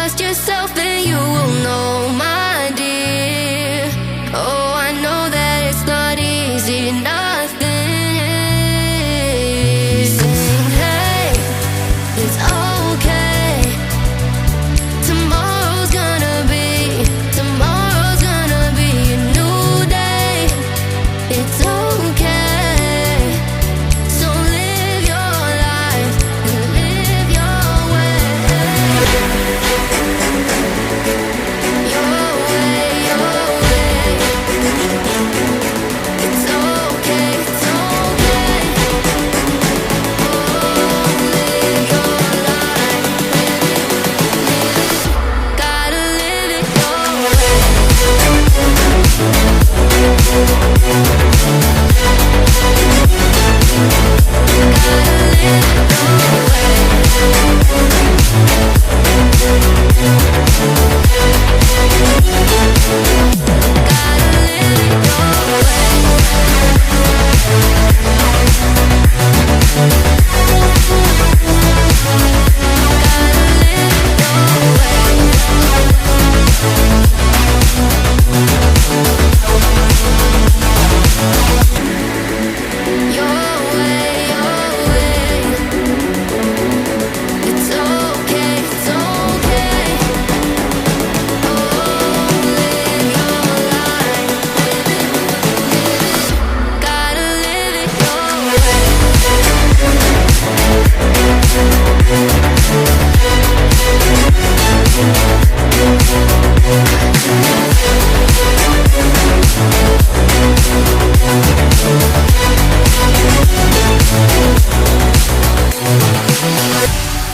Trust yourself and you will know, my dear. Oh, I know that it's not easy, nothing is. Sing, hey, it's okay. Tomorrow's gonna be a new day. It's okay. So live your life and live your way. Your way, your way. It's okay, it's okay. Oh, live your life. Gotta live it your way.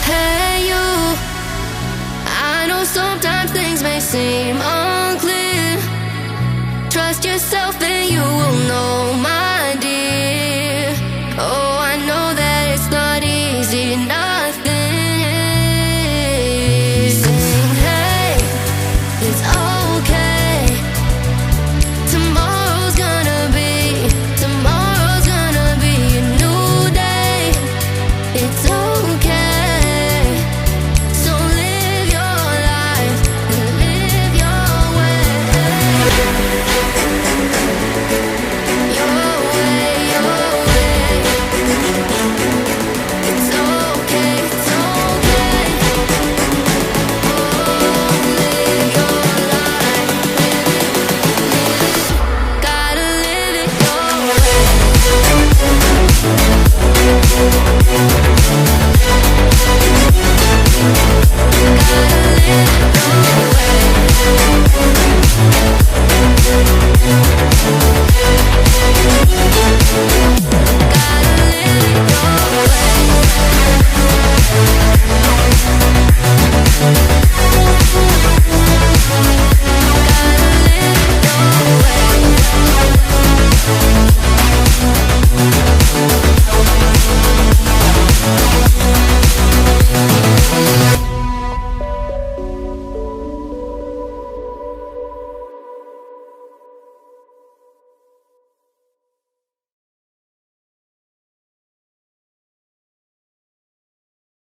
Hey you, I know sometimes things may seem unclear. Trust yourself and you will know, my